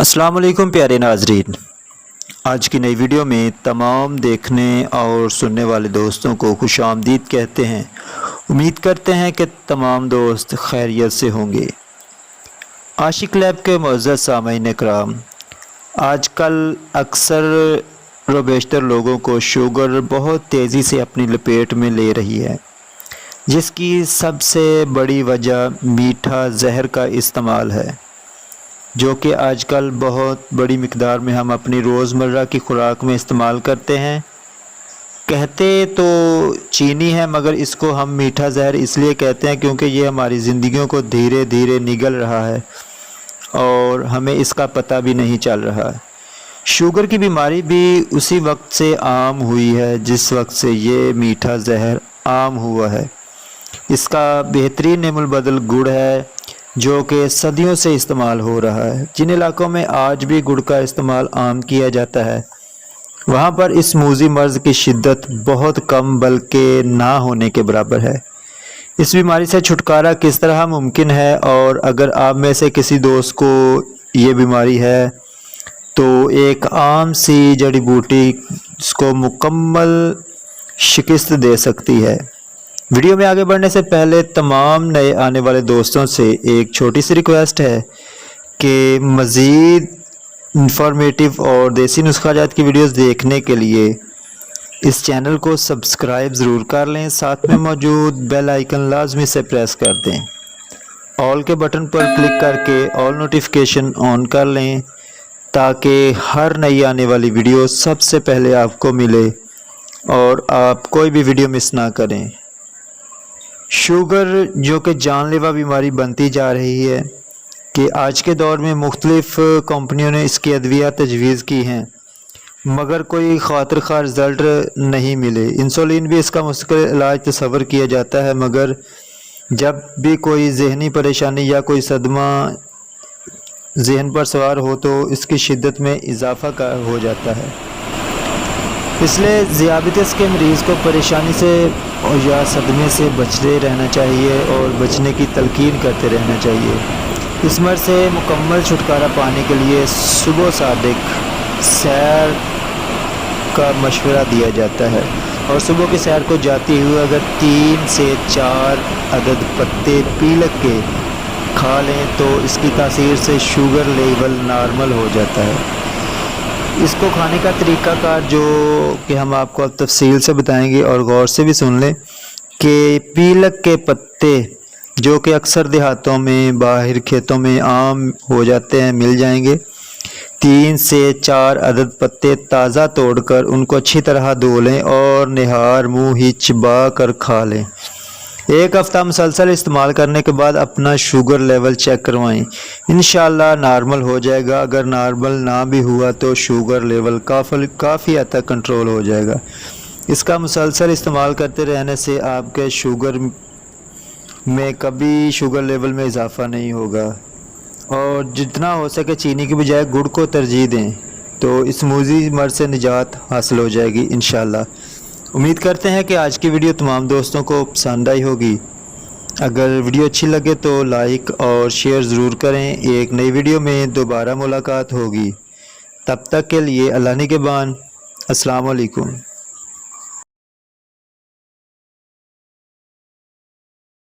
अस्सलाम वालेकुम प्यारे नाजरीन। आज की नई वीडियो में तमाम देखने और सुनने वाले दोस्तों को खुशामदीद कहते हैं। उम्मीद करते हैं कि तमाम दोस्त खैरियत से होंगे। आशिक लैब के मुअज़्ज़ज़ सामीन इकराम, आजकल अक्सर व बेशतर लोगों को शुगर बहुत तेज़ी से अपनी लपेट में ले रही है, जिसकी सबसे बड़ी वजह मीठा जहर का इस्तेमाल है, जो कि आजकल बहुत बड़ी मिकदार में हम अपनी रोज़मर्रा की खुराक में इस्तेमाल करते हैं। कहते तो चीनी है, मगर इसको हम मीठा जहर इसलिए कहते हैं क्योंकि ये हमारी ज़िंदगियों को धीरे धीरे निगल रहा है और हमें इसका पता भी नहीं चल रहा है। शुगर की बीमारी भी उसी वक्त से आम हुई है जिस वक्त से ये मीठा जहर आम हुआ है। इसका बेहतरीन नेमुल बदल गुड़ है, जो कि सदियों से इस्तेमाल हो रहा है। जिन इलाकों में आज भी गुड़ का इस्तेमाल आम किया जाता है, वहाँ पर इस मूजी मर्ज़ की शिद्दत बहुत कम बल्कि ना होने के बराबर है। इस बीमारी से छुटकारा किस तरह मुमकिन है, और अगर आप में से किसी दोस्त को ये बीमारी है तो एक आम सी जड़ी बूटी इसको मुकम्मल शिकस्त दे सकती है। वीडियो में आगे बढ़ने से पहले तमाम नए आने वाले दोस्तों से एक छोटी सी रिक्वेस्ट है कि मज़ीद इंफॉर्मेटिव और देसी नुस्खाजात की वीडियोस देखने के लिए इस चैनल को सब्सक्राइब ज़रूर कर लें। साथ में मौजूद बेल आइकन लाजमी से प्रेस कर दें। ऑल के बटन पर क्लिक करके ऑल नोटिफिकेशन ऑन कर लें, ताकि हर नई आने वाली वीडियो सबसे पहले आपको मिले और आप कोई भी वीडियो मिस ना करें। शुगर जो कि जानलेवा बीमारी बनती जा रही है, कि आज के दौर में मुख्तलिफ़ कंपनियों ने इसकी अद्वियात तजवीज़ की हैं, मगर कोई खातिर खा रिज़ल्ट नहीं मिले। इंसुलिन भी इसका मुस्तकिल इलाज तस्वर किया जाता है, मगर जब भी कोई जहनी परेशानी या कोई सदमा जहन पर सवार हो तो इसकी शिद्दत में इजाफ़ा हो जाता है। इसलिए ज़ियाबतीस के मरीज़ को परेशानी से और या सदमे से बचते रहना चाहिए और बचने की तलकीन करते रहना चाहिए। इस मर्ज़ से मुकम्मल छुटकारा पाने के लिए सुबह सादिक सैर का मशवरा दिया जाता है, और सुबह की सैर को जाते हुए अगर 3 से 4 अदद पत्ते पीलक के खा लें तो इसकी तासीर से शुगर लेवल नॉर्मल हो जाता है। इसको खाने का तरीक़ाकार जो कि हम आपको अब तफसील से बताएंगे, और गौर से भी सुन लें कि पीलक के पत्ते जो कि अक्सर देहातों में बाहर खेतों में आम हो जाते हैं मिल जाएंगे। 3 से 4 अदद पत्ते ताज़ा तोड़कर उनको अच्छी तरह धो लें और निहार मुँह ही चबा कर खा लें। 1 हफ़्ता मुसलसल इस्तेमाल करने के बाद अपना शुगर लेवल चेक करवाएं। इंशाअल्लाह नॉर्मल हो जाएगा। अगर नॉर्मल ना भी हुआ तो शुगर लेवल काफ़ी हद तक कंट्रोल हो जाएगा। इसका मुसलसल इस्तेमाल करते रहने से आपके शुगर में कभी शुगर लेवल में इजाफ़ा नहीं होगा, और जितना हो सके चीनी की बजाय गुड़ को तरजीह दें तो इस मूजी मर्ज़ से निजात हासिल हो जाएगी इंशाअल्लाह। उम्मीद करते हैं कि आज की वीडियो तमाम दोस्तों को पसंद आई होगी। अगर वीडियो अच्छी लगे तो लाइक और शेयर ज़रूर करें। एक नई वीडियो में दोबारा मुलाकात होगी। तब तक के लिए अल्लाह निगहबान। अस्सलाम वालेकुम।